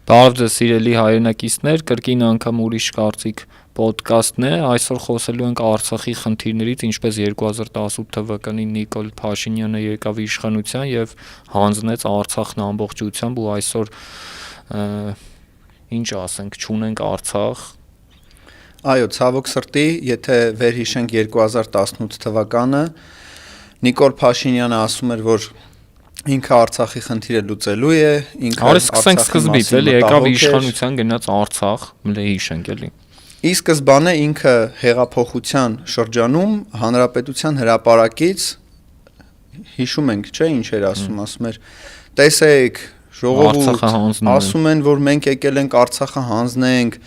Բարև ձեզ սիրելի հայրենակիցներ, կրկին անգամ ուրիշ կարծիք ոդկասթն է, այսօր խոսելու ենք Արցախի խնդիրներից, ինչպես 2018 թվականին Նիկոլ Փաշինյանը եկավ իշխանության եւ հանձնեց Արցախն ամբողջությամբ ու այսօր ինչ ասենք, չունենք Արցախ։ Այո, ցավոք սրտի, եթե վերհիշենք 2018 թվականը, Նիկոլ Փաշինյանը ասում էր, որ ինքը Արցախի խնդիրը լուծելու է, ինքը սկսենք սկզբից, էլի եկավ իշխանության գնաց Արցախ, հիշենք էլի։ Ի սկզբանե ինքը հեղափոխության շրջանում հանրապետության հրապարակից հիշում ենք, չէ՞, ինչ էր ասում էր, տեսեք, ժողովուրդ, ասում են, որ մենք եկել ենք Արցախը հանձնենք,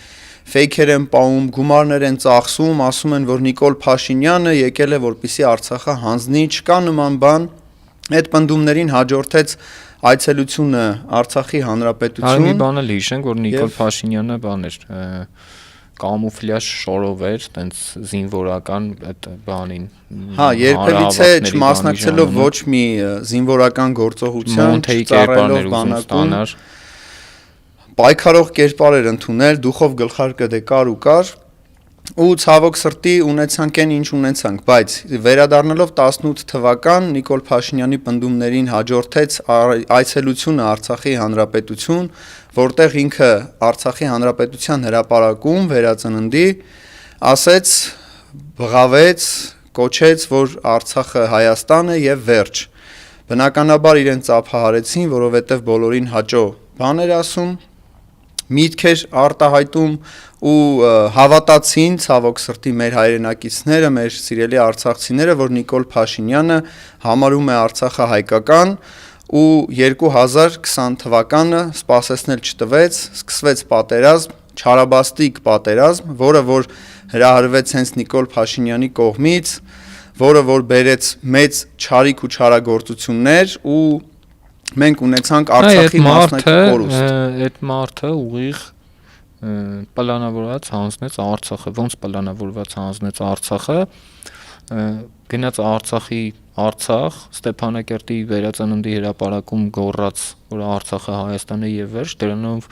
ֆեյքեր են պահում, գումարներ են ծախսում, ասում են, որ Նիկոլ Փաշինյանը եկել է, որպեսզի Արցախը հանձնի, չկա նման բան։ Այդ պնդումներին հաջորդեց այցելությունը Արցախի հանրապետություն։ Այո, մի բան էլ հիշենք, որ Նիկոլ Փաշինյանը բան էր, կամուֆլյաժ շորով էր, տենց զինվորական այդ բանին։ Հա, երբևիցե չմասնակցելով ոչ մի զինվորական գործողության, չծառայելով բանակում, պայքարող կերպար էր ընդունել, դուխով գլխարկը դե կար ու կար։ Ու ցավոք սրտի ունեցանք այն ինչ ունեցանք, բայց վերադառնալով 18 թվական Նիկոլ Փաշինյանի պնդումներին հաջորդեց այցելությունը Արցախի հանրապետություն, որտեղ ինքը Արցախի հանրապետության հրապարակում վերածննդի ասեց, բղավեց, կոչեց, որ Արցախը Հայաստան է եւ վերջ։ Բնականաբար իրեն ծափահարեցին, որովհետեւ բոլորին հաճո բաներ ասում, միտքեր արտահայտում ու հավատացին ցավոք սրտի մեր հայրենակիցները, մեր սիրելի արցախցիները, որ Նիկոլ Փաշինյանը համարում է Արցախը հայկական ու 2020 թվականը սպասեցնել չտվեց, սկսվեց պատերազմ, չարաբաստիկ պատերազմ, որը որ հրահրվեց հենց Նիկոլ Փաշինյանի կողմից, որը որ բերեց մեծ չարիք ու չարագործություններ ու մենք ունեցանք Արցախի մասնակցի կորուստ։ Այդ մարդը ուղիղ պլանավորված հանձնեց Արցախը, ոնց պլանավորված հանձնեց Արցախը, գնաց Արցախ, Ստեփանակերտի վերածննդի հրապարակում գոռաց, որ Արցախը Հայաստան է եւ վերջ, դրանով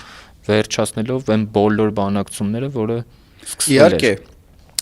վերջացնելով այն բոլոր բանակցությունները, որը սկսվել էր։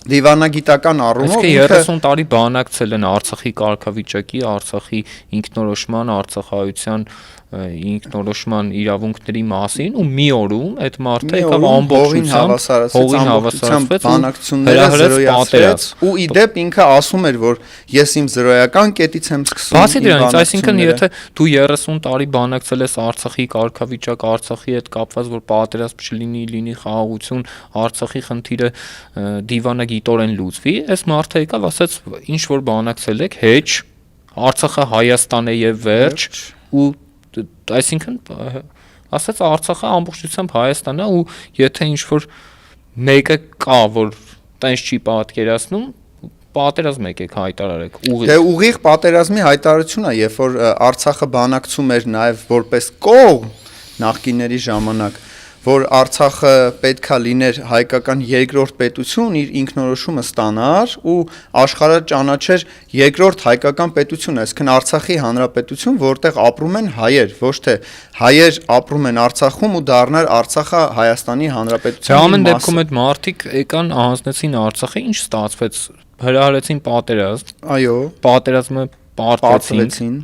Դիվանագիտական առումով ինքը 30 տարի բանակցել են Արցախի կարգավիճակի, Արցախի ինքնորոշման, Արցախայության ինքնորոշման իրավունքների մասին ու մի օրում այդ մարդը եկավ ամբողջությամբ հողին հավասարացվեց բանակցությունները զրոյացրեց ու ի դեպ ինքը ասում էր, որ ես իմ զրոյական կետից եմ սկսում։ Բացի դրանից, այսինքն եթե դու 30 տարի բանակցել ես Արցախի կարգավիճակ, Արցախի հետ կապված, որ պատերազմ չլինի, լինի խաղաղություն, Արցախի խնդիրը դիվանագիտորեն լուծվի, այս մարդը եկավ ասաց, ինչ որ բանակցել եք, հեչ, Արցախը Հայաստան է եւ վերջ ու այսինքն ասաց Արցախը ամբողջությամբ Հայաստան է ու եթե ինչ որ մեկը կա, որ տենց չի պատկերացնում, պատերազմ եկեք հայտարարեք ուղիղ։ Դե ուղիղ պատերազմի հայտարարություն է, երբ որ Արցախը բանակցում էր նաև որպես կողմ նախկինների ժամանակ, որ Արցախը պետքա լիներ հայկական երկրորդ պետություն, իր ինքնորոշումը ստանար ու աշխարհը ճանաչեր երկրորդ հայկական պետություն, այսինքն Արցախի հանրապետություն, որտեղ ապրում են հայեր, ոչ թե հայեր ապրում են Արցախում ու դառնար Արցախը Հայաստանի հանրապետության մասը։ Ամեն դեպքում այդ մարդիկ եկան հանձնեցին Արցախը, ինչ ստացվեց, հրահրեցին պատերազմ։ Այո, պատերազմը պարտվեցին։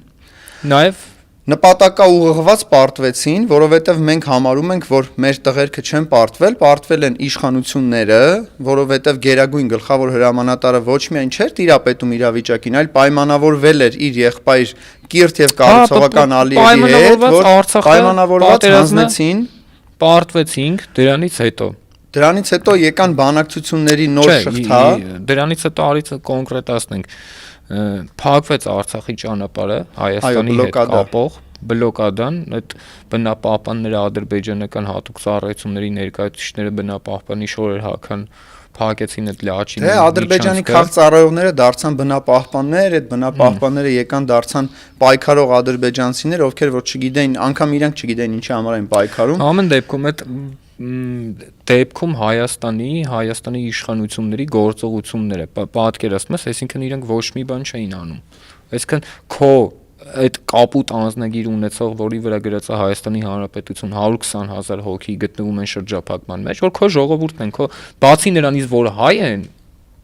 Նաև նպատակաուղղված պարտվեցին, որովհետև մենք համարում ենք, որ մեր տղերքը չեն պարտվել են իշխանությունները, որովհետև Գերագույն գլխավոր հրամանատարը ոչ միայն չէր տիրապետում իրավիճակին, այլ պայմանավորվել էր իր եղբայր Կիրթ եւ կառուցողական Ալիևի հետ, որ պայմանավորված հանձնեցին, պարտվեցինք դրանից հետո եկան բանակցությունների նոր շղթա, դրանից հետո արից կոնկրետացնենք փակվեց Արցախի ճանապարհը Հայաստանի հետ կապող բլոկադան, այդ բնապահպանները ադրբեջանական հատուկ ծառայությունների ներկայացուցիչները բնապահպանի շորեր հական փակեցին այդ լաչին։ Դե ադրբեջանի քաղաքծառայողները դարձան բնապահպաններ, այդ բնապահպանները եկան դարձան պայքարող ադրբեջանցիներ, ովքեր որ չգիտեին, անգամ իրանք չգիտեին ինչի համար են պայքարում։ Ամեն դեպքում այդ դեպքում Հայաստանի իշխանությունների գործողությունները պատկերացնում ես, այսինքն իրենք ոչ մի բան չէին անում։ Այսինքն քո այդ կապուտ անձնագիր ունեցող, որի վրա գրած է Հայաստանի Հանրապետություն 120,000 հոգի գտնվում են շրջափակման մեջ, որ քո ժողովուրդն են, քո բացի նրանից, որ հայ են,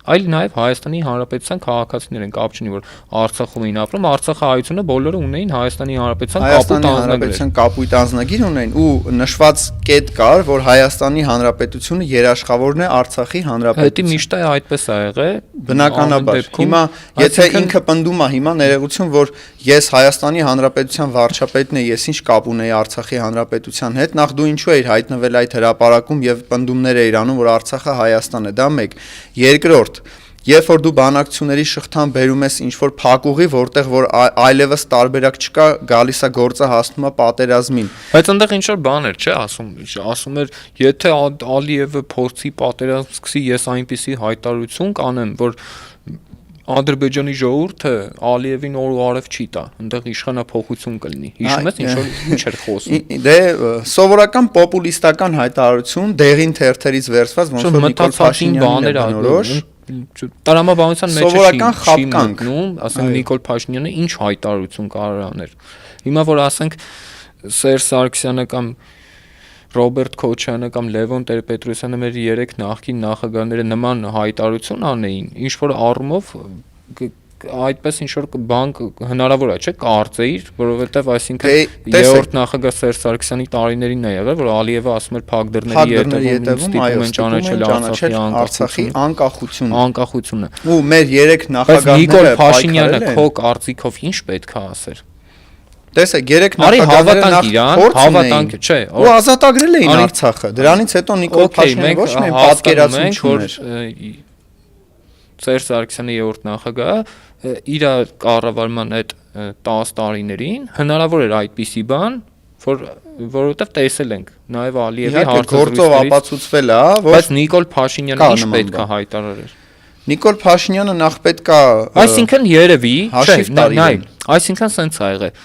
այլ նաև Հայաստանի Հանրապետության քաղաքացիներ են, կապ չունի, որ Արցախում էին ապրում, Արցախի հայությունը բոլորը ունեին Հայաստանի Հանրապետության կապույտ անձնագիր ունեին ու նշված կետ կար, որ Հայաստանի Հանրապետությունը երաշխավորն է Արցախի Հանրապետության։ Դա միշտ է այդպես ա եղել։ Բնականաբար։ Հիմա եթե ինքը պնդում է հիմա ներողություն, որ ես Հայաստանի Հանրապետության վարչապետն եմ, ես ինչ կապ ունեի Արցախի Հանրապետության հետ, նախ դու ինչու էիր հայտնվել այդ հրապարակում եւ պնդումներ էիր անում, որ Արցախը Հայաստան է, դա մեկ։ Երկրորդ, երբ որ դու բանակցությունների շղթան բերում ես ինչ-որ փակուղի, որտեղ որ այլևս տարբերակ չկա, գալիս է գործը հասնում է պատերազմին։ Բայց այնտեղ ինչ-որ բաներ, չէ, ասում էր, եթե Ալիևը փորձի պատերազմ սկսի, ես այնպիսի հայտարարություն կանեմ, որ Ադրբեջանի ժողովուրդը Ալիևին օր ու արև չի տա, այնտեղ իշխանափոխություն կլինի։ Հիշում ես ինչ էր խոսում։ Դե սովորական պոպուլիստական հայտարարություն, դեղին թերթերից վերցված, ոնց որ Նիկոլ Փաշինյանի բանորոշ Տրամաբանության մեջ սովորական խապկանք, ասենք Նիկոլ Փաշինյանը ինչ հայտարարություն կարող աներ։ Հիմա որ ասենք Սերժ Սարգսյանը կամ Ռոբերտ Քոչյանը կամ Լևոն Տեր-Պետրոսյանը մեր 3 նախկին նախագահները նման հայտարարություն անեին, ինչ որ առումով այդպես ինչ որ բան հնարավոր է, չէ՞, կարծեիր, որովհետև այսինքն երրորդ նախագահ Սերժ Սարգսյանի տարիներին է եղել, որ Ալիևը ասում էր փակ դռների հետևում են ճանաչել Արցախի անկախությունը։ Ու մեր 3 նախագահները Նիկոլ Փաշինյանը քո կարծիքով ինչ պետք է ասեր։ Տեսեք, 3 նախագահները հավատանք, չէ, ու ազատագրել էին Արցախը։ Դրանից հետո Նիկոլ Փաշինյանը ոչ միայն պատկերացում չուներ։ Սերժ Սարգսյանը երրորդ նախագահը իր կառավարման այդ 10 տարիներին հնարավոր էր այդպիսի բան, որովհետև տեսել ենք նաև Ալիևի գործով ապացուցվել է, բայց Նիկոլ Փաշինյանը ինչ պետք է հայտարարեր։ Նիկոլ Փաշինյանը նախ պետք է այսինքն երևի, այսինքն սենց ա եղել։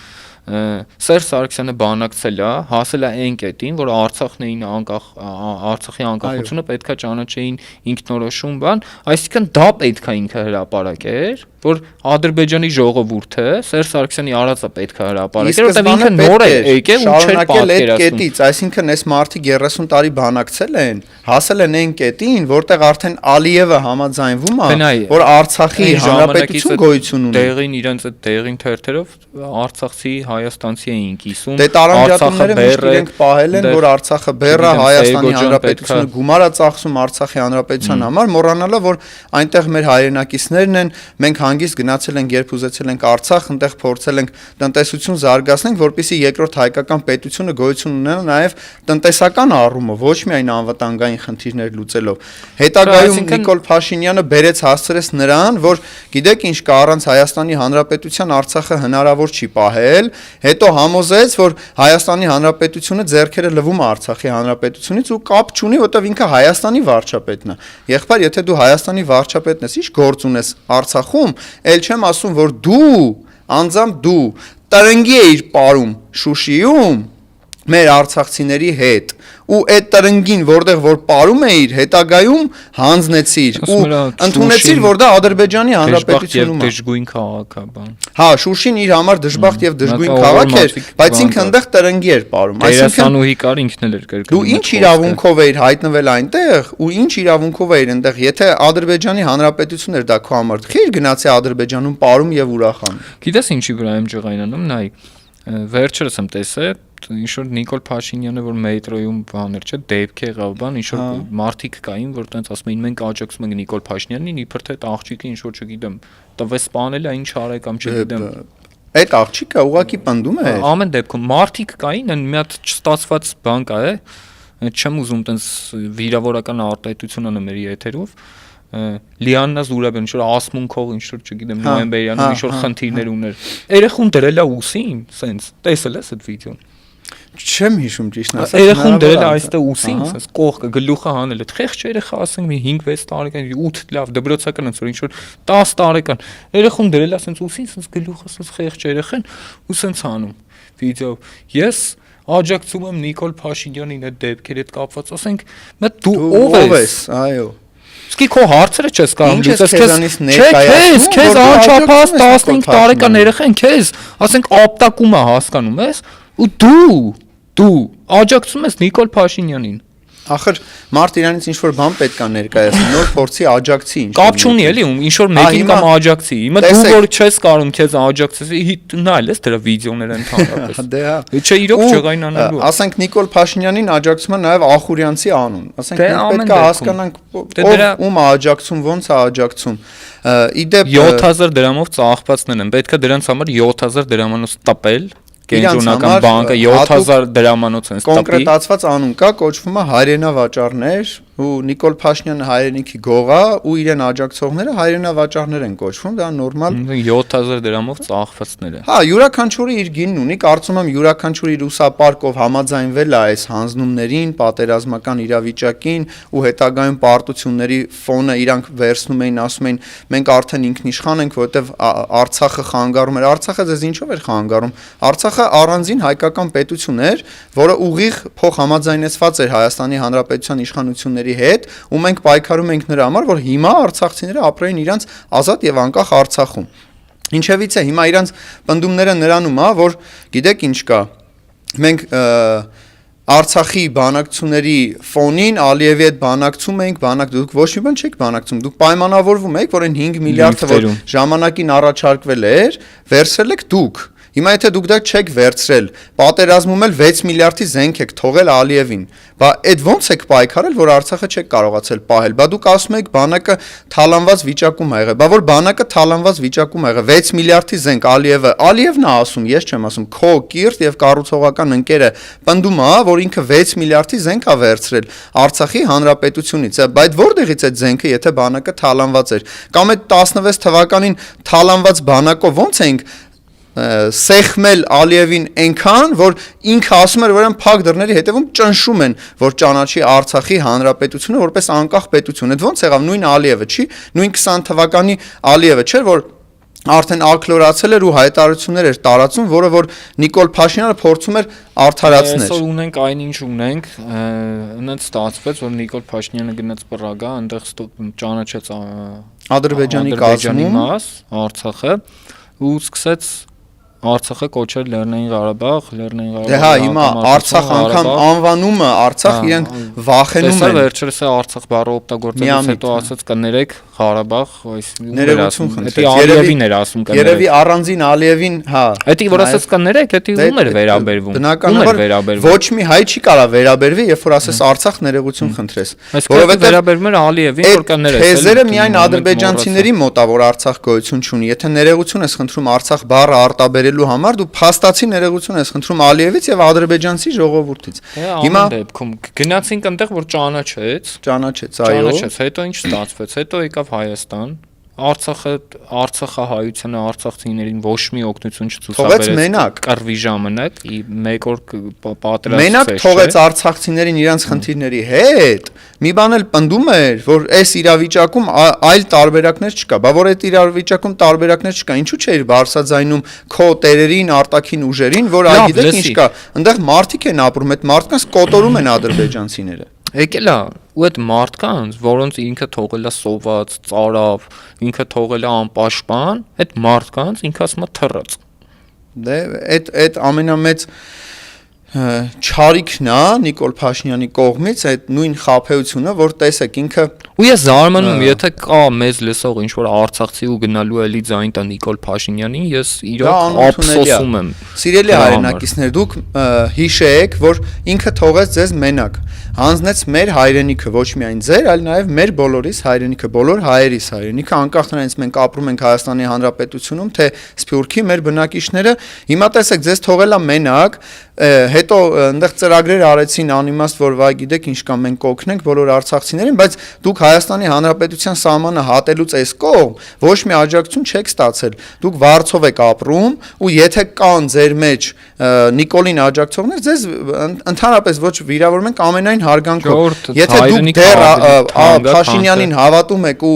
Սերժ Սարգսյանը բանակցել է, հասել է այն կետին, որ Արցախն էին Արցախի անկախությունը պետքա ճանաչեին ինքնորոշում բան, այսինքն դա պետքա ինքը հրապարակեր, որ Ադրբեջանի ժողովուրդը Սերժ Սարգսյանի արածը պետքա հրապարակեր, որտեղ ինքը նոր է եկել ու չէր պատկերացնում։ Այսինքն այս մարդիկ 30 տարի բանակցել են, հասել են այն կետին, որտեղ արդեն Ալիևը համաձայնվում է, որ Արցախի հանրապետություն գոյություն ունի։ Դեղին իրենց այդ դեղին թերթերով Արցախցի հայաստանցի էին կիսում։ Դե տարանջատումները միշտ իրենք պահել են, որ Արցախը բեռը Հայաստանի Հանրապետությունը գումար է ծախսում Արցախի Հանրապետության համար, մոռանալով որ այնտեղ մեր հայրենակիցներն են, մենք հանգիստ գնացել ենք, երբ ուզեցել ենք Արցախ, այնտեղ փորձել ենք տնտեսություն զարգացնենք, որպեսզի երկրորդ հայկական պետությունը գոյություն ունենա նաև տնտեսական առումով, ոչ միայն անվտանգային խնդիրներ լուծելով։ Հետագայում Նիկոլ Փաշինյանը բերեց հասցրեց նրան, որ գիտեք ինչ կա, առանց Հայաստանի Հանրապետության Արցախը հնարավոր չի պահել, հետո համոզեց, որ Հայաստանի Հանրապետությունը ձեռքերը լվում է Արցախի Հանրապետությունից ու կապ չունի, որտեղ ինքը Հայաստանի վարչապետն է։ Եղբայր, եթե դու Հայաստանի վարչապետն ես, ի՞նչ գործ ունես Արցախում, ել չեմ ասում, որ դու, անձամբ դու տրնգի էիր ապարում Շուշիում մեր արցախցիների հետ ու այդ տրնգին որտեղ որ ապարում էիր հետագայում հանձնեցիր ու ընդունեցիր որ դա Ադրբեջանի Հանրապետությունում է դժգույն քաղաք է բան։ Հա, Շուշին իր համար դժբախտ եւ դժգույն քաղաք էր, բայց ինքը այնտեղ տրնգի էր ապարում, այսինքն կար ինքն էլ էր կրկնում։ Դու ինչ իրավունքով էիր հայտնվել այնտեղ ու ինչ իրավունքով էիր այնտեղ, եթե Ադրբեջանի Հանրապետությունն էր դա քո համար, խիր գնացի Ադրբեջանում ապարում եւ ուրախանում։ Գիտես ինչի վրա եմ ջղայնանում, նայ վերջերս եմ տեսել ինչ որ Նիկոլ Փաշինյանը որ մետրոյում բաներ չէ դեպք եղավ բան ինչ որ մարդիկ կային որ տենց ասում էին մենք աջակցում ենք Նիկոլ Փաշինյանին իբր թե աղջիկը ինչ որ չգիտեմ տվես սպանել է ինչ արել կամ չգիտեմ այդ աղջիկը ուղակի պնդում է ամեն դեպքում մարդիկ կային մի հատ չստացված բան կա է չեմ ուզում տենց վիրավորական արտահայտություն անեմ մեր եթերով Լիաննա Զուրաբյան ինչ որ ասմունքով ինչ որ չգիտեմ նոյեմբերյանում ինչ որ խնդիրներ ուներ երեխուն դրել է ուսին սենց տեսել ես այդ վիդեոն Չեմ հիշում ճիշտ ասած երեխուն դրել է այստեղ ուսին սենց կողքը գլուխը հանել է խեղճ երեխա ասենք մի 5-6 տարեկան 8 լավ դպրոցական ոնց որ ինչ որ 10 տարեկան երեխուն դրել է սենց ուսին սենց գլուխը սենց խեղճ երեխան ու սենց անում վիդեո ես աջակցում եմ Նիկոլ Փաշինյանին այդ դեպքերի հետ կապված ասենք դու ով ես այո Իսկ քո հարցերը չես կարող լուծես, քեզ անչափահաս 15 տարեկան երեխան քեզ, ասենք ապտակում է, հասկանում ես, ու դու աջակցում ես Նիկոլ Փաշինյանին։ Ախր մարդ իրանից ինչ որ բան պետք է ներկայացնի, նոր փորձի աջակցի ինչ։ Կապ չունի էլի, ինչ որ մեկին կամ աջակցի։ Հիմա դու որ չես կարող քեզ աջակցես, նայել ես դրա վիդեոները ընդհանրապես։ Դե հա։ Չէ, իրոք ջղայնանալու։ Ասենք Նիկոլ Փաշինյանին աջակցում է նաև Ախուրյանցի անուն։ Ասենք մենք պետք է հասկանանք ում է աջակցում, ոնց է աջակցում։ Իդեպ 7000 դրամով ծախվածներ են, պետք է դրանց համար 7000 դրամանոց տպել։ Կենտրոնական բանկը 7000 դրամանոց են ստապի։ Կոնկրետացված անուն կա, կոչվում է հայրենավաճառներ, ու Նիկոլ Փաշինյանը հայրենիքի գող է, ու իրեն աջակցողները հայրենավաճառներ են կոչվում, դա նորմալ 7000 դրամով ծախվածներ է։ Հա, յուրաքանչյուրը իր գինն ունի, կարծում եմ յուրաքանչյուրը իր ուսապարկով համաձայնվել է այս հանձնումներին, պատերազմական իրավիճակին ու հետագայում պարտությունների ֆոնը իրանք վերցնում էին, ասում էին մենք արդեն ինքնիշխան ենք, որովհետև Արցախը խանգարում էր։ Արցախը ձեզ ինչով էր խանգարում։ Արցախը առանձին հայկական պետություն էր, որը ուղիղ փոխհամաձայնեցված էր Հայաստանի Հանրապետության իշխանությունների հետ, ու մենք պայքարում ենք նրա համար, որ հիմա արցախցիները ապրեին իրանց ազատ եւ անկախ Արցախում։ Ինչևից է հիմա իրանց պնդումները նրանում է, որ գիտեք ինչ կա։ Մենք Արցախի բանակցությունների ֆոնին Ալիևի հետ բանակցում ենք, դուք ոչ մի բան չեք բանակցում, դուք պայմանավորվում եք, որ այն 5 միլիարդը, որ ժամանակին առաջարկվել էր, վերցրել եք դուք։ Հիմա եթե դուք դա չեք վերցրել, պատերազմում էլ 6 միլիարդի զենք եք թողել Ալիևին, բա այդ ոնց եք պայքարել, որ Արցախը չեք կարողացել պահել։ Բա դուք ասում եք բանակը թալանված վիճակում ա եղել, բա որ բանակը թալանված վիճակում ա եղել, 6 միլիարդի զենք Ալիևն է ասում, ես չեմ ասում, քո կիրթ եւ կառուցողական ընկերը պնդում է, որ ինքը 6 միլիարդի զենք ա վերցրել Արցախի հանրապետությունից։ Բայց որտեղից այդ զենքը, եթե բանակը թալանված էր, կամ այդ 16 թվականին թալանված բանակով ոնց ենք սեղմել Ալիևին այնքան, որ ինքը ասում էր, որ փակ դռների հետևում ճնշում են, որ ճանաչի Արցախի հանրապետությունը որպես անկախ պետություն։ Այդ ոնց եղավ նույն Ալիևը, չի, նույն 20 թվականի Ալիևը չէր, որ արդեն ակլորացել էր ու հայտարարություններ էր տարածում, որը որ Նիկոլ Փաշինյանը փորձում էր արդարացնել։ Այսօր ունենք այնինչ ունենք, այնց ստացվեց, որ Նիկոլ Փաշինյանը գնաց Պրագա, այնտեղ ճանաչեց Ադրբեջանի կազմում Արցախը ու սկսեց Արցախը կոչել Լեռնային Ղարաբաղ, Դե հա, հիմա Արցախ անգամ անվանումը Արցախ իրենք վախենում են։ Վերջերս է Արցախ բառը օգտագործելուց հետո ասած կներեք Ղարաբաղ, ներողություն խնդրեմ։ Ալիևին էր ասում կներեք։ Երևի առանձին Ալիևին, հա։ Էդի որ ասած կներեք, էդի ում էր վերաբերվում։ Բնականաբար ոչ մի հայ չի կարա վերաբերվի, երբ որ ասես Արցախ ներողություն խնդրես։ Որովհետև վերաբերվում էր Ալիևին, որ կներեք։ Թեզերը միայն ադրբեջանցիների մոտ է, որ Արցախ գոյություն չունի։ Եթե ներողություն ես խնդրում Արցախ բառը արտաբերելու համար, դու փաստացի ներողություն ես խնդրում Ալիևից եւ ադրբեջանցի ժողովրդից։ Հիմա դեպքում գնացինք այնտեղ, որ ճանաչեց, այո։ Հետո ինչ ստացվեց, հետո եկավ Հայաստան, Արցախահայությանը, արցախցիներին ոչ մի օգնություն չցուցաբերեց կռվի ժամանակ, մեկ օր պատերազմ մենակ թողեց արցախցիներին իրանց խնդիրների հետ։ Մի բան էլ պնդում էր, որ այս իրավիճակում այլ տարբերակներ չկա, բա որ այդ իրավիճակում տարբերակներ չկա, ինչու՞ չէր բարձրաձայնում քո տերերին, արտաքին ուժերին, որ այ գիտեք ինչ կա, այնտեղ մարդիկ են ապրում, այդ մարդկանց կոտորում են ադրբեջանցիները։ Եկել է ու այդ մարդկանց, որոնց ինքը թողել է սոված, ծարավ, ինքը թողել է անպաշտպան, այդ մարդկանց ինքը ասում է թռած։ Դե այդ ամենամեծ չարիքն է Նիկոլ Փաշինյանի կողմից, այդ նույն խաբեությունը, որ տեսեք ինքը ու ես զարմանում եմ, եթե կա մեզ լսող ինչ որ արցախցի ու գնալու էլի ձայն տա Նիկոլ Փաշինյանին, ես իրոք ափսոսում եմ։ Սիրելի հայրենակիցներ, դուք հիշեք, որ ինքը թողեց ձեզ մենակ, հանձնեց մեր հայրենիքը, ոչ միայն ձեր, այլ նաև մեր բոլորիս հայրենիքը, բոլոր հայերիս հայրենիքը, անկախ նրանից մենք ապրում ենք Հայաստանի Հանրապետությունում, թե Սփյուռքի մեր բնակիչները, հիմա տեսեք, ձեզ թողել է մենակ, հետո այնտեղ ծրագրեր արեցին անիմաստ, որ վայ գիտեք ինչ կա, մենք կօգնենք բոլոր արցախցիներին, բայց դուք Հայաստանի Հանրապետության սահմանը հատելուց այս կողմ ոչ մի աջակցություն չեք ստացել։ Դուք վարձով եք ապրում ու եթե կան ձեր մեջ Նիկոլին աջակցողներ, ձեզ ընդհանրապես ոչ վիրավորում ենք, ամենայն ամեն հարգանքով։ Ժողովուրդ, Եթե դուք հայրենիք դեռ ավելի Փաշինյանին հավատում եք ու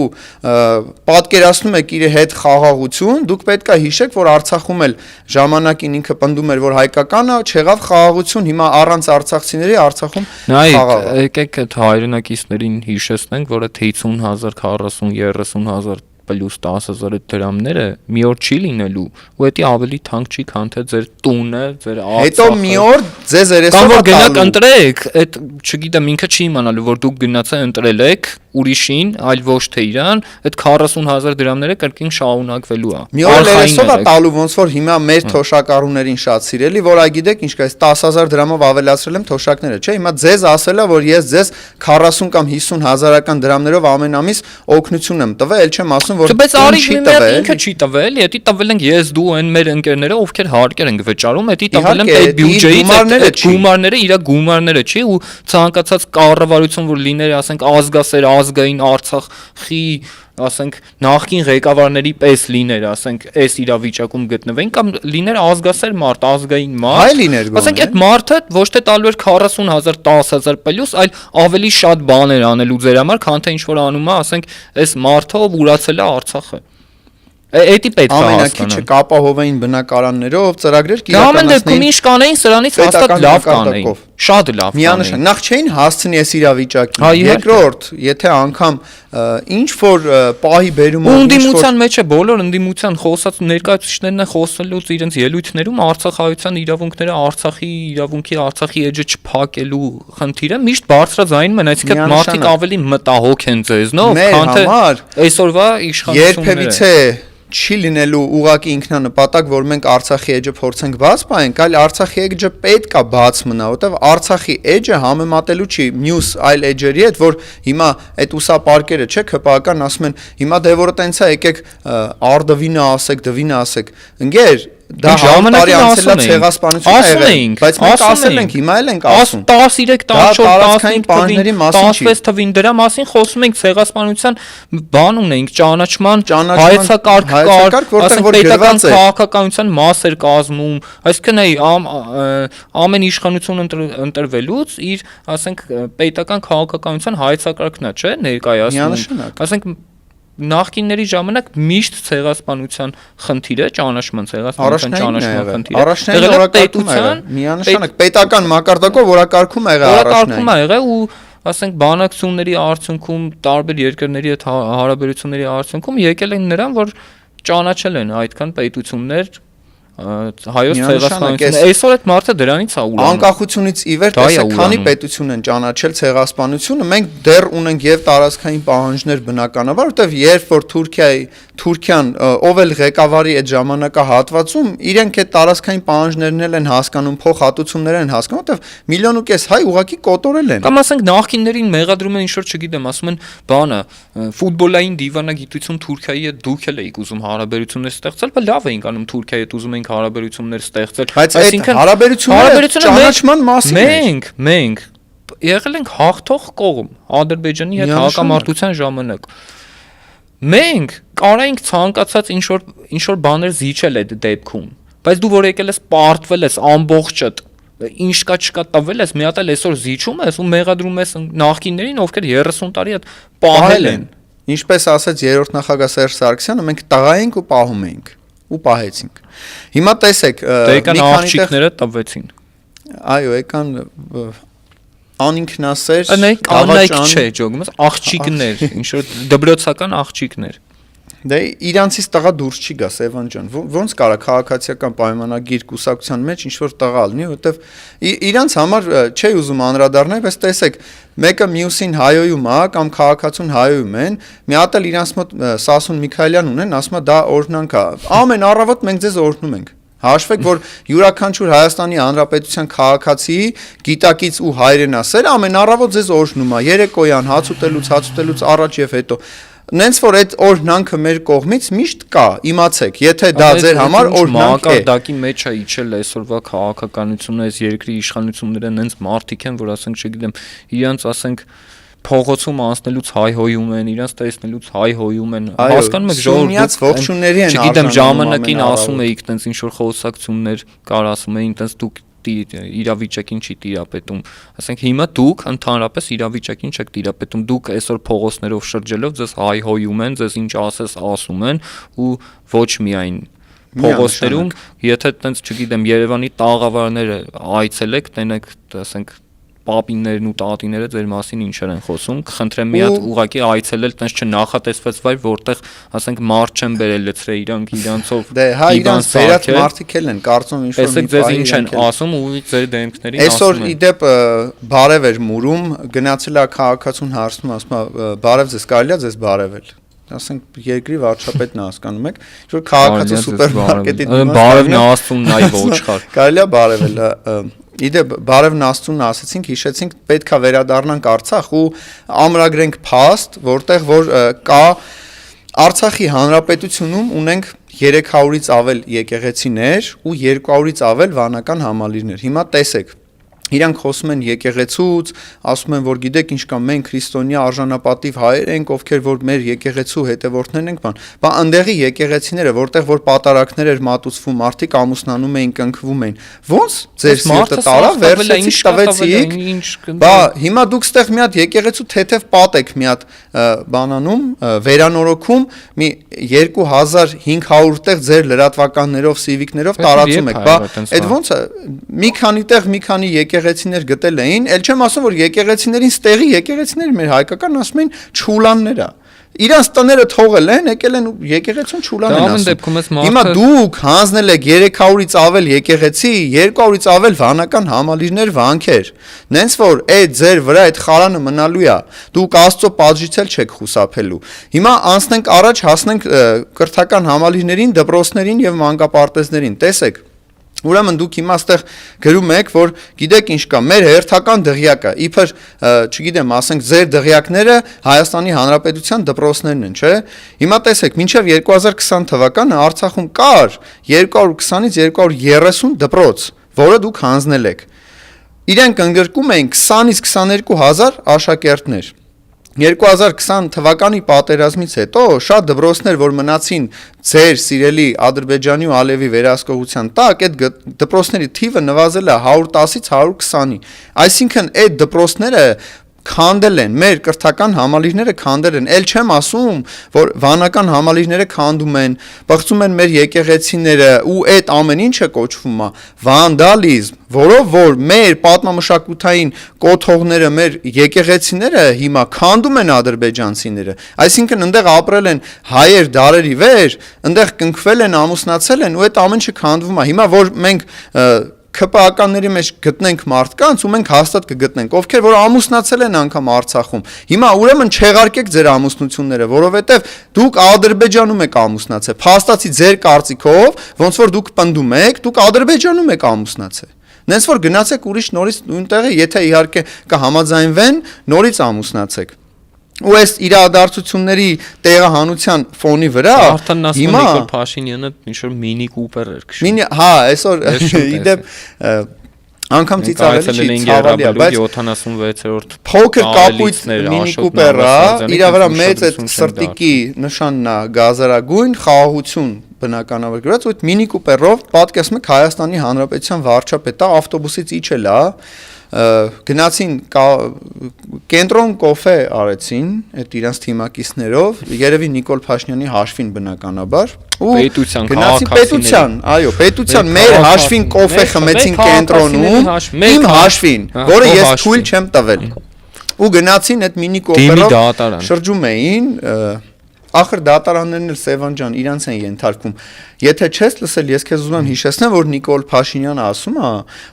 պատկերացնում եք իր հետ խաղաղություն, դուք պետք է հիշեք, որ Արցախում էլ ժամանակին ինքը պնդում էր, որ հայկական է, չեղավ խաղաղություն, հիմա առանց արցախցիների Արցախում խաղաղ է։ Եկեք այդ հայրենակիցներին հիշեցնենք, որ այդ 50,000, 40, 30,000 պլյուս 10,000 դրամները մի օր չի լինելու, ու դա ավելի թանկ չի, քան թե ձեր տունը, ձեր Արցախը։ Հետո մի օր ձեզ երեսով կամ որ գնաք ընտրեք, այդ չգիտեմ, ինքը չի իմանալու, որ դուք գնացա ընտրել եք ուրիշին, այլ ոչ թե իրան, այդ 40,000 դրամները կրկին շարունակվելու է։ Մի օր երեսով է տալու, ոնց որ հիմա մեր թոշակառուներին շատ սիրելի, որ այգիտեք ինչ կա, 10,000 դրամով ավելացրել եմ թոշակները, չէ՞, հիմա ձեզ ասել է, որ ես ձեզ 40 կամ 50,000-ական դրամներով ամեն ամիս օգնություն եմ տվել, էլ չեմ ասում, որ բայց արի ինքը չի տվել, էդի տվել ենք ես, դու, այն մեր ընկերները, ովքեր հարկեր են վճարում, էդի տվել են այդ բյուջեից, գումարները իր գումարները չի, ու ցանկացած կառավարություն, որ լիներ, ասենք ազգասեր, ազգային Արցախի, ասենք նախկին ղեկավարների պես լիներ, ասենք այս իրավիճակում գտնվեն, կամ լիներ ազգասեր մարդ, ազգային մարդ, ասենք այդ մարդը ոչ թե տալու էր 40,000, 10,000 պլյուս, այլ ավելի շատ բաներ անելու ձեր համար, քան թե ինչ որ անում է, ասենք այս մարդը, ով ուրացել է Արցախը։ Էդի պետք է հասկանալ։ Ամենակիչը կապահովային բնակարաններով ծրագրեր կիրականացնեին։ Դա դեպքում ինչ կանեին, սրանից հաստատ լավ կանեին։ Շատ լավ կանեին։ Միանշան, նախ չէին հասցնի այս իրավիճակին։ Երկրորդ, եթե անգամ ինչ որ պահի բերումով ընդդիմության մեջ է բոլոր ընդդիմության խոսած ներկայացուցիչներն են խոսելուց իրենց ելույթներում Արցախայցյան իրավունքները, Արցախի իրավունքի, Արցախի էջը չփակելու խնդիրը միշտ բարձրաձայնում են, այսինքն մարդիկ ավելի մտահոգ են ձեզնով, քան թե այսօրվա իշխանությունները։ Երբևիցե չի լինելու ուղակի ինքնանպատակ, որ մենք Արցախի էջը փորձենք բաց պահենք, այլ Արցախի էջը պետք է բաց մնա, որտեղ Արցախի էջը համեմատելու չի մյուս այլ էջերի հետ, որ հիմա այդ ուսապարկերը, չէ, ԿՊԱ-կան ասում են, հիմա դե որ տենց է, եկեք արդվինը ասեք, դվինը ասեք։ Ընկեր, դա ժամանակի անցել է ցեղասպանություն եղել, բայց մենք ասել ենք, հիմա էլ ենք ասում 13, 14, 15 թվին դրա մասին խոսում ենք, ցեղասպանության բան ունենք, ճանաչման հայեցակարգ կար, ասենք պետական քաղաքականության մաս էր կազմում, այսինքն ամեն իշխանություն ընտրվելուց իր, ասենք, պետական քաղաքականության հայեցակարգն է, չէ, ներկայացնում, ասենք նախկինների ժամանակ միշտ ցեղասպանության խնդիրը, ճանաչման ցեղասպանության ճանաչման խնդիրը առաջնային օրակարգում միանշանակ պետական մակարդակով օրակարգում ա եղել առաջնային ա եղել ու ասենք բանակցությունների արդյունքում տարբեր երկրների հետ հարաբերությունների արդյունքում եկել են նրան, որ ճանաչել են այդքան պետություններ հայոց ցեղասպանությունը այսօր այդ մարդը դրանից է ուրանում անկախությունից ի վեր տեսեք քանի պետություն են ճանաչել ցեղասպանությունը մենք դեռ ունենք եւ տարածքային պահանջներ բնականաբար որտեվ երբ որ Թուրքիան ով էլ ղեկավարի այդ ժամանակահատվածում իրենք այդ տարածքային պահանջներն են հասկանում փոխհատուցումներ են հասկանում որտեվ 1.5 միլիոն հայ ուղակի կոտորել են կամ ասենք նախկիններին մեղադրում են ինչ որ չգիտեմ ասում են բանը ֆուտբոլային դիվանագիտություն Թուրքիայի հետ դուք էլ եք ուզում հարաբերություններ ստեղծել բայց լավ էինք անում Թուրքիայի հետ ուզում հարաբերություններ ստեղծել այսինքն հարաբերությունները ճանաչման մասին մենք եղել ենք հաղթող կողմ Ադրբեջանի հետ հակամարտության ժամանակ մենք կարայինք ցանկացած ինչ որ բաներ զիջել այդ դեպքում բայց դու որ եկել ես պարտվել ես ամբողջդ ինչ կա չկա տվել ես մի հատ էլ այսօր զիջում ես ու մեղադրում ես նախկիններին ովքեր 30 տարի հետ պահել են ինչպես ասաց երրորդ նախագահ Սերժ Սարգսյանը մենք տղա ենք ու պահում ենք ու պահեցինք։ Հիմա տեսեք, մի քանի աղջիկները տվեցին։ Այո, եկան անինքնասեր, անայք չէ, ջոգում ես, աղջիկներ, ինչ որ դբրոցական աղջիկներ։ Դե իրանցից տղա դուրս չի գա Սևան ջան։ Ոնց կարա քաղաքացիական պայմանագիր կուսակցության մեջ ինչ որ տղա լինի, որտեվ իրանց համար չի ուզում անդրադառնալ, բայց տեսեք, մեկը մյուսին հայոյում է կամ քաղաքացուն հայոյում են, մի հատ էլ իրանց մոտ Սասուն Միքայելյան ունեն, ասում է դա օրհնանք է։ Ամեն առավոտ մենք ձեզ օրհնում ենք։ Հաշվեք, որ յուրաքանչյուր Հայաստանի Հանրապետության քաղաքացի գիտակից ու հայրենասեր ամեն առավոտ ձեզ օրհնում է, երեկոյան հաց ուտելուց առաջ եւ հետո Նենց որ այդ օրհնանքը մեր կողմից միշտ կա, իմացեք, եթե դա ձեր համար օրհնանք է։ Մակարդակի մեջ է իջել այսօրվա քաղաքականությունը, այս երկրի իշխանությունները նենց մարդիկ են, որ ասենք, չգիտեմ, իրանց ասենք փողոցում անցնելուց հայհոյում են, իրանց տեսնելուց հայհոյում են։ Հասկանում եք ժողովուրդ ողջունների են չգիտեմ ժամանակին ասում էիք տենց ինչ որ խոսակցություններ կար ասում էին տենց դուք իրավիճակին չի տիրապետում։ Ասենք հիմա դուք ընդհանրապես իրավիճակին չեք տիրապետում։ Դուք այսօր փողոցներով շրջելով ձեզ հայհոյում են, ձեզ ինչ ասես ասում են ու ոչ միայն փողոցներում, եթե տենց չգիտեմ Երևանի տաղավարները այցելեք, տենեք, ասենք պապիններն ու տատիները ձեր մասին ինչեր են խոսում, կխնդրեմ մի հատ ուղղակի այցելել տենց չնախատեսված վայր, որտեղ ասենք մարդ չեն բերել լցրել իրանցով դե հա իրանց վերած մարդիկ են կարծում ինչ որ տեսեք ձեզ ինչ են ասում ու ձեր դեմքներին ասում են այսօր իդեպ բարև էր մուրում գնացել է քաղաքացուն հարցնում ասում է բարև ձեզ կարելի է ձեզ բարևել ասենք երկրի վարչապետն է հասկանում եք որ քաղաքացու սուպերմարկետի բարևն աստուն նայ ոչխար կարելի է բարևել Իդեպ բարևն աստծուն ասեցինք, հիշեցինք, պետքա վերադառնանք Արցախ ու ամրագրենք փաստ, որտեղ որ կա Արցախի հանրապետությունում ունենք 300-ից ավել եկեղեցիներ ու 200-ից ավել վանական համալիրներ։ Հիմա տեսեք Իրանք խոսում են եկեղեցուց, ասում են, որ գիտեք ինչ կա, մենք քրիստոնյա արժանապատիվ հայեր ենք, ովքեր որ մեր եկեղեցու հետևորդներն ենք, բա ընդեղի եկեղեցիները, որտեղ որ պատարակներ էր մատուցվում, մարդիկ ամուսնանում էին, կնքվում էին։ Ոնց ձեր սիրտը տարավ, վերցեցիք, տվեցիք։ Բա հիմա դուք ստեղ մի հատ եկեղեցու թեթև պատ եք մի հատ բանանում, վերանորոգում, մի 2500 տեղ ձեր լրատվականներով, սիվիկներով տարածում եք։ Բա այդ ոնց է, մի քանի տեղ, մի քանի եկեղեցիներ գտել էին, ել չեմ ասում, որ եկեղեցիներին ստեղի եկեղեցիներ մեր հայկական ասում են չուլաններ է։ Իրանց տները թողել են, եկել են եկեղեցուն չուլան են ասում։ Հիմա դուք հանձնել եք 300-ից ավել եկեղեցի, 200-ից ավել վանական համալիրներ, վանքեր։ Նենց որ այդ ձեր վրա այդ խարանը մնալու է, դուք Աստծո պատժից էլ չեք խուսափելու։ Հիմա անցնենք առաջ, հասնենք կրթական համալիրներին, դպրոցներին եւ մանկապարտեզներին։ Տեսեք Ուրեմն դուք հիմա այստեղ գրում եք, որ գիտեք ինչ կա, մեր հերթական դղյակը, իբր, չգիտեմ, ասենք ձեր դղյակները Հայաստանի Հանրապետության դպրոցներն են, չէ՞։ Հիմա տեսեք, մինչև 2020 թվականը Արցախում կար 220-ից 230 դպրոց, որը դուք հանձնել եք։ Իրենք ընդգրկում էին 20-ից 22000 աշակերտներ։ 2020 թվականի պատերազմից հետո շատ դպրոցներ, որ մնացին ձեր սիրելի Ադրբեջանի ու Ալևի վերահսկողության տակ, այդ դպրոցների թիվը նվազել է 110-ից 120-ի։ Այսինքն այդ դպրոցները քանդել են, մեր կրթական համալիրները քանդել են, ել չեմ ասում, որ վանական համալիրները քանդում են, բացում են մեր եկեղեցիները ու այդ ամեն ինչը կոչվում է վանդալիզմ, որով որ մեր պատմամշակութային կոթողները, մեր եկեղեցիները հիմա քանդում են ադրբեջանցիները, այսինքն այնտեղ ապրել են հայեր դարերի վեր, այնտեղ կնքվել են, ամուսնացել են ու այդ ամեն ինչը քանդվում է, հիմա որ մենք ԿՊԱ-ականների մեջ գտնենք մարդկանց ու մենք հաստատ կգտնենք, ովքեր որ ամուսնացել են անգամ Արցախում։ Հիմա ուրեմն չեղարկեք ձեր ամուսնությունները, որովհետև դուք Ադրբեջանում եք ամուսնացել։ Փաստացի ձեր կարծիքով, ոնց որ դուք պնդում եք, դուք Ադրբեջանում եք ամուսնացել։ Նենց որ գնացեք ուրիշ նորից նույն տեղը, եթե իհարկե կհամաձայնվեն, նորից ամուսնացեք։ Ու այս իրադարձությունների տեղահանության ֆոնի վրա հիմա Նիկոլ Փաշինյանը ինչ որ մինի կուպեր էր քշում։ Հա, այսօր իդեպ անգամ ծիծաղելի չի ցավալի, բայց 76-րդ փոքր կապույտ մինի կուպերը, իր վրա մեծ այդ սրտիկի նշանն է գազարագույն խաղաղություն բնականաբար գրած, ու այդ մինի կուպերով պատկերացնում եք Հայաստանի Հանրապետության վարչապետը ավտոբուսից իջել է գնացին կենտրոն կոֆե արեցին այդ իրանց թիմակիցներով երևի Նիկոլ Փաշինյանի հաշվին բնականաբար ու գնացին պետության, այո, պետության մեր հաշվին կոֆե խմեցին կենտրոնում իմ հաշվին, որը ես թույլ չեմ տվել ու գնացին այդ մինի կոֆերով շրջում էին Ախր դատարաններն էլ Սևան ջան իրանց են ենթարկվում։ Եթե չես լսել, ես քեզ ուզում եմ հիշեցնել, որ Նիկոլ Փաշինյանը ասում է,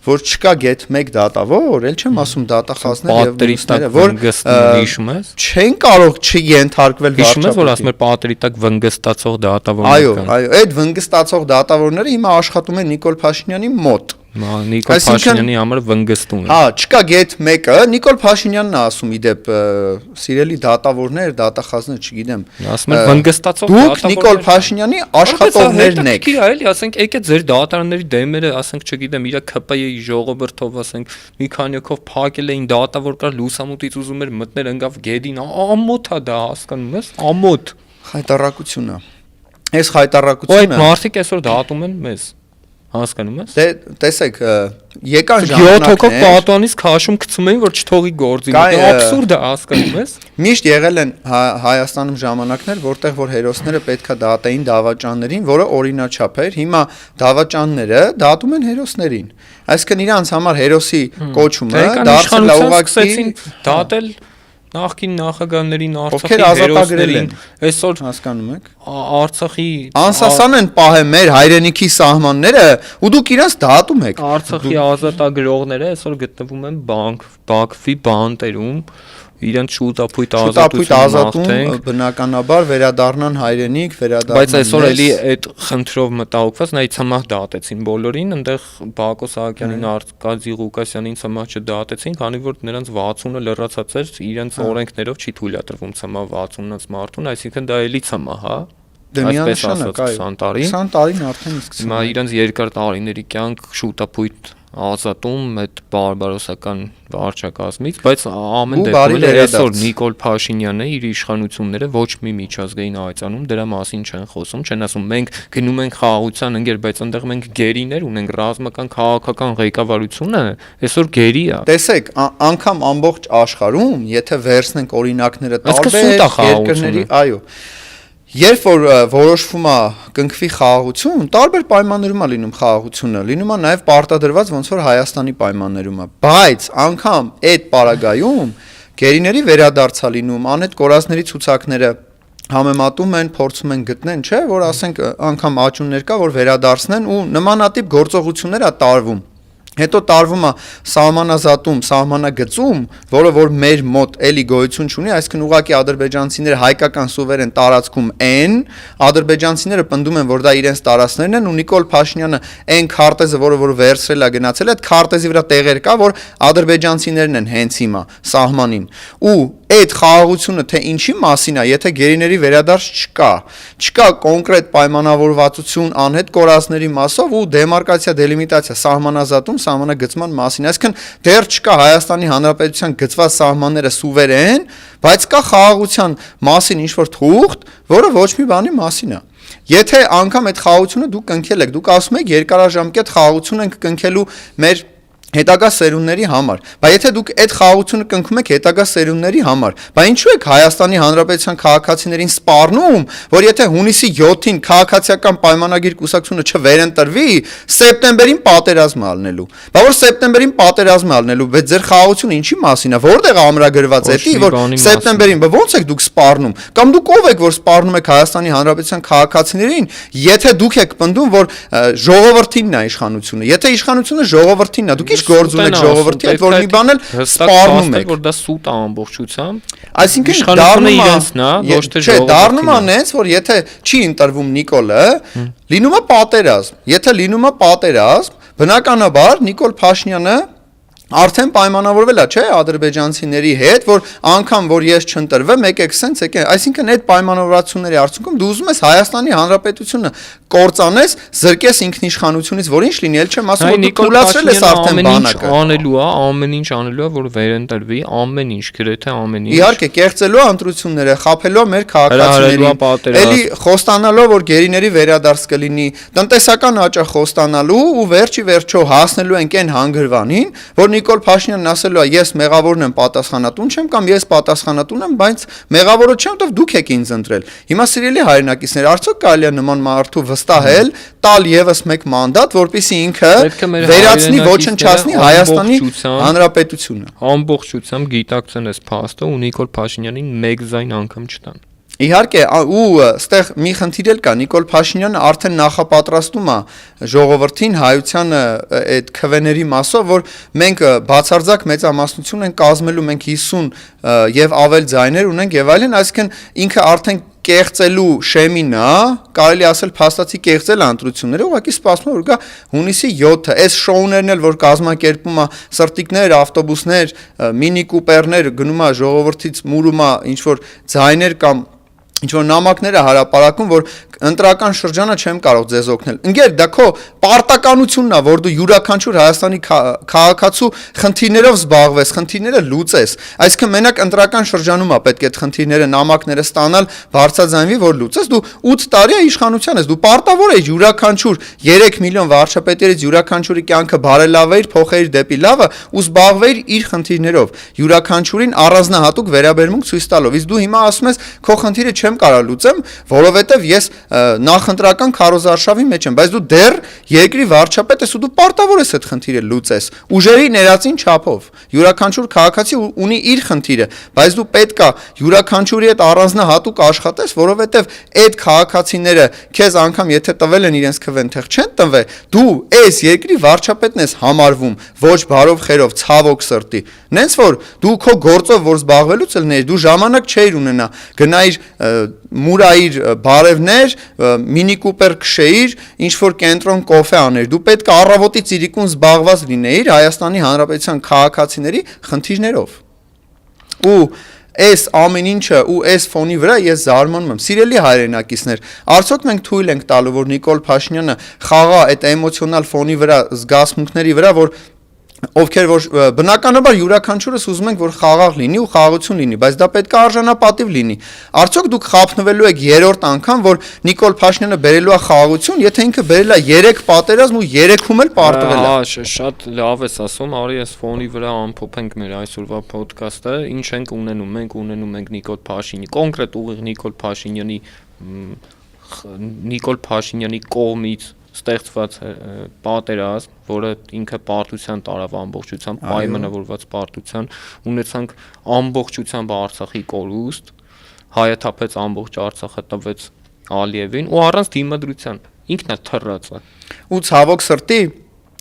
որ չկա գեթ 1 դատավոր, ել չեմ ասում դատախազներ եւ մյուսները, որ հիշում ես։ Չեն կարող չենթարկվել վարչապետի։ Հիշում ես, որ ասում էր պատերի տակ վնգստացող դատավորներ կան։ Այո, այդ վնգստացող դատավորները հիմա աշխատում են Նիկոլ Փաշինյանի մոտ։ Նիկոլ Փաշինյանի համար վնգստում է։ Հա, չկա գեթ 1-ը, Նիկոլ Փաշինյանն է ասում իդեպ սիրելի դատավորներ, դատախազներ, չգիտեմ։ Ասում են վնգստացող դատավորներ։ Դուք Նիկոլ Փաշինյանի աշխատողներն եք։ Քիչ այլ, ասենք, եկեք ձեր դատարանների դեմերը, ասենք, չգիտեմ, իր ԿՊ-ի ժողովրդով, ասենք, մի քանիքով փակել էին դատավոր կար լուսամուտից ուզում էր մտնել, ընկավ գեդին, ամոթ է դա, հասկանում ես, ամոթ։ Խայտարակություն է։ Այս խայտարակությունը։ Այդ մարդիկ այսօր դատում են մեզ։ հասկանում ես։ Դե տեսեք, եկան 7 հոգով ժամանակներ պատանից քաշում գցում էին, որ չթողի գործի։ Դա աբսուրդ է, հասկանում ես։ Միշտ եղել են Հայաստանում ժամանակներ, որտեղ որ հերոսները պետքա դատեին դավաճաններին, որը օրինաչափ էր։ Հիմա դավաճանները դատում են հերոսներին։ Այսինքն իրանց համար հերոսի կոչումը դարձել է ուղղակի դատել նախկին նախագահներին, Արցախի Արցախի հերոսներին, այսօր հասկանում եք։ Արցախի Անսասան են պահել մեր հայրենիքի սահմանները ու դուք իրանց դատում եք։ Արցախի ազատագրողները այսօր գտնվում են Բաքվի բանտերում, իրենց շուտապույտ ազատում բնականաբար վերադառնան հայրենիք, վերադառնան։ Բայց այսօր էլի այդ խնդրով մտահոգված նայից համախ դատեցին բոլորին, այնտեղ Բակո Սահակյանին, Արկադի Ղուկասյանին համախ չդատեցին, քանի որ նրանց 60-ը լրացած էր, իրենց օրենքներով չի թույլատրվում ցամա 60-ից մարդուն, այսինքն դա էլի ցամա, հա։ Այսպես ասած 20 տարի։ 20 տարին արդեն իսկ հիմա իրենց երկար տարիների կյանք շուտապույտ ազատում այդ բարբարոսական վարչակազմից, բայց ամեն դեպքում այսօր Նիկոլ Փաշինյանը իր իշխանությունները ոչ մի միջազգային այցանում դրա մասին չեն խոսում, չեն ասում մենք գնում ենք խաղաղության ընկեր, բայց այնտեղ մենք գերիներ ունենք, ռազմական քաղաքական ղեկավարությունը այսօր գերի է։ Տեսեք, անգամ ամբողջ աշխարհում, եթե վերցնենք օրինակները տարբեր երկրների, այո, երբ որ որոշվում է կնքվի խաղաղություն, տարբեր պայմաններում է լինում խաղաղությունը, լինում է նաև պարտադրված ոնց որ Հայաստանի պայմաններում է, բայց անգամ այդ պարագայում գերիների վերադարձ է լինում, անհետ կորածների ցուցակները համեմատում են, փորձում են գտնեն, չէ, որ ասենք անգամ աճուններ կա, որ վերադարձնեն ու նմանատիպ գործողություններ է տարվում։ Հետո տարվում է սահմանազատում, սահմանագծում, որը որ մեր մոտ էլի գոյություն չունի, այսինքն ուղղակի ադրբեջանցիները հայկական սուվերեն տարածքում են, ադրբեջանցիները պնդում են, որ դա իրենց տարածքներն են ու Նիկոլ Փաշինյանը այն քարտեզը, որը որ վերցրել է գնացել, այդ քարտեզի վրա տեղեր կա, որ ադրբեջանցիներն են հենց հիմա սահմանին։ Ու այդ խաղաղությունը թե ինչի մասին է, եթե գերիների վերադարձ չկա կոնկրետ պայմանավորվածություն անհետ կորածների մասով ու դեմարկացիա, դելիմիտացիա, սահմանազատում, սահմանագծման մասին, այսինքն դեռ չկա Հայաստանի Հանրապետության գծված սահմանները սուվերեն, բայց կա խաղաղության մասին ինչ-որ թուղթ, որը ոչ մի բանի մասին է։ Եթե անգամ այդ խաղաղությունը դուք կնքել եք, դուք ասում եք երկարաժամկետ խաղաղություն ենք կնքելու մեր հետագա սերունդների համար, բայց եթե դուք այդ խաղաղությունը կնքում եք հետագա սերունդների համար, բայց ինչու եք Հայաստանի Հանրապետության քաղաքացիներին սպառնում, որ եթե հունիսի 7-ին քաղաքացիական պայմանագիր կուսակցությունը չվերընտրվի, սեպտեմբերին պատերազմ ալնելու։ Բայց որ սեպտեմբերին պատերազմ ալնելու, բայց ձեր խաղաղությունը ինչի մասին է, որտեղ է ամրագրված էդի, որ սեպտեմբերին, բայց ո՞նց եք դուք սպառնում, կամ դուք ով եք, որ սպառնում եք Հայաստանի Հանրապետության քաղաքացիներին, եթե դուք եք պնդում, որ ժողովրդինն է իշխանությունը, եթե իշխանությունը ժողովրդինն է, դուք գործ ունեք ժողովրդի հետ, որ մի բան էլ սպառնում եք, որ դա սուտ է ամբողջությամբ։ Այսինքն դառնում է նենց, որ եթե չի ընտրվում Նիկոլը, լինում է պատերազմ։ Եթե լինում է պատերազմ, բնականաբար Նիկոլ Փաշինյանը արդեն պայմանավորվել է, չէ, ադրբեջանցիների հետ, որ անգամ որ ես չընտրվեմ, եկեք սենց եկեք, այսինքն այդ պայմանավորվածությունների արդյունքում դու ուզում ես Հայաստանի Հանրապետությունը կործանես, զրկես ինքնիշխանությունից, որ ինչ լինի, ել չեմ ասում, որ դու թույլատրել ես արդեն բանակը։ Ամեն ինչ անելու է, որ վերընտրվի, ամեն ինչ, գրեթե ամեն ինչ։ Իհարկե, կեղծելու է ընտրությունները, խաբելու է մեր քաղաքացիներին, էլի խոստանալով, որ գերիների վերադարձ կլինի, տնտեսական աճը խոստանալու ու վերջի վերջո հասնելու ենք այն հանգրվանին, որ Նիկոլ Փաշինյանն ասելու է ես մեղավորն եմ պատասխանատուն չեմ կամ ես պատասխանատուն եմ, բայց մեղավորը չեմ, ով դուք եք ինձ ընտրել։ Հիմա սիրելի հայրենակիցներ, արդյոք կարելի է նման մարդու վստահել, տալ եւս մեկ մանդատ, որպեսզի ինքը վերացնի, ոչնչացնի Հայաստանի Հանրապետությունը։ Ամբողջությամբ գիտակցեն այս փաստը ու Նիկոլ Փաշինյանին մեկ զայն անգամ չտան։ Իհարկե, ու այստեղ մի խնդիր էլ կա, Նիկոլ Փաշինյանը արդեն նախապատրաստում է ժողովրդին հայությանը այդ քվեների մասով, որ մենք բացարձակ մեծամասնություն ենք կազմելու, մենք 50 եւ ավել ձայներ ունենք եւ այլն, այսինքն ինքը արդեն կեղծելու շեմին է, կարելի ասել փաստացի կեղծել ընտրությունները, ուղղակի սպասում է որ գա հունիսի 7-ը, այս շոուներն էլ որ կազմակերպում է սրտիկներ, ավտոբուսներ, մինի կուպերներ գնում է ժողովրդից մուրում է ինչ որ ձայներ կամ ինչ որ նամակներ է հարապարակում, որ ընտրական շրջանը չեմ կարող ձեզ օգնել։ Ընկեր, դա քո պարտականությունն է, որ դու յուրաքանչյուր Հայաստանի քաղաքացու խնդիրներով զբաղվես, խնդիրները լուծես։ Այսինքն մենակ ընտրական շրջանում է պետք է այդ խնդիրները, նամակները ստանալ, բարձրաձայնվի, որ լուծես։ Դու 8 տարի է իշխանության ես, դու պարտավոր ես յուրաքանչյուր 3 միլիոն վարչապետերից յուրաքանչյուրի կյանքը բարելավեիր, փոխեիր դեպի լավը ու զբաղվեիր իր խնդիրներով։ Յուրաքանչյուրին առանձնահատուկ վերաբերմունք ցույց տալով։ Իսկ դու հիմա ասում ես, քո խնդիրը չեմ կարող լուծեմ, որովհետև ես նախընտրական քարոզարշավի մեջ եմ, բայց դու դեռ երկրի վարչապետ ես ու դու պարտավոր ես այդ խնդիրը լուծես ուժերի ներածին չափով։ Յուրաքանչյուր քաղաքացի ունի իր խնդիրը, բայց դու պետք է յուրաքանչյուրի հետ առանձնահատուկ աշխատես, որովհետև այդ քաղաքացիները քեզ անգամ եթե տվել են իրենց քվեն, թեղ չեն տվել, դու այս երկրի վարչապետն ես համարվում, ոչ բարով խերով, ցավոք սրտի։ Նենց որ դու քո գործով որ զբաղվելուց ելնեիր, դու ժամանակ չէիր ունենա գնայիր մուրայիր բարևներ, մինի կուպեր քշեիր, ինչ որ կենտրոն կոֆե աներ։ Դու պետք է առավոտից իրիկուն զբաղված լինեիր Հայաստանի Հանրապետության քաղաքացիների խնդիրներով։ Ու այս ամեն ինչը ու այս ֆոնի վրա ես զարմանում եմ։ Սիրելի հայրենակիցներ, արդյոք մենք թույլ ենք տալու, որ Նիկոլ Փաշինյանը խաղա այդ էմոցիոնալ ֆոնի վրա, զգացմունքների վրա, որ ովքեր որ բնականաբար յուրաքանչյուրս ուզում ենք որ խաղաղ լինի ու խաղաղություն լինի, բայց դա պետք է արժանապատիվ լինի։ Արդյոք դուք խափնվելու եք երրորդ անգամ, որ Նիկոլ Փաշինյանը բերելու է խաղաղություն, եթե ինքը բերել է 3 պատերազմ ու 3-ում էլ պարտվել է։ Շատ լավ ես ասում, արի այս ֆոնի վրա ամփոփենք մեր այսօրվա ոդքասթը, ինչ ենք ունենում, մենք ունենում ենք Նիկոլ Փաշինյանի, կոնկրետ ուղիղ Նիկոլ Փաշինյանի կողմից ստեղծված պատերազմ, որը ինքը պարտության տարավ ամբողջությամբ, պայմանավորված պարտության, ունեցանք ամբողջությամբ Արցախի կորուստ, հայաթափեց ամբողջ Արցախը տվեց Ալիևին ու առանց դիմադրության, ինքն է թռած։ Ու ցավոք սրտի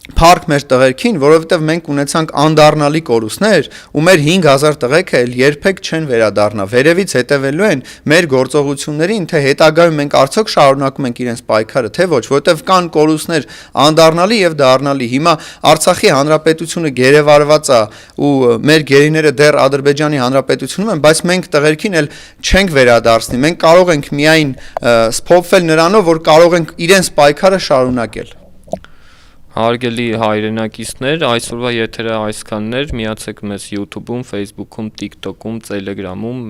Փառք մեր տղերքին, որովհետև մենք ունեցանք անդառնալի կորուստներ ու մեր 5000 տղեկը էլ երբեք չեն վերադառնա։ Վերևից հետևելու են մեր գործողություններին, թե հետագայում մենք արդյոք շարունակում ենք իրենց պայքարը, թե ոչ, որովհետև կան կորուստներ անդառնալի եւ դառնալի։ Հիմա Արցախի հանրապետությունը գերեվարված է ու մեր գերիները դեռ Ադրբեջանի հանրապետությունում են, բայց մենք տղերքին էլ չենք վերադարձնի։ Մենք կարող ենք միայն սփոփվել նրանով, որ կարող ենք իրենց պայքարը շարունակել։ Հարգելի հայրենակիցներ, այսօրվա եթերը այսքանն էր, միացեք մեզ YouTube-ում, Facebook-ում, TikTok-ում, Telegram-ում,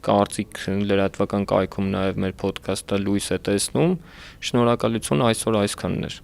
կարծիք լրատվական կայքում նաև մեր ոդքասթը լույս է տեսնում։ Շնորհակալություն, այսօր այսքանն էր։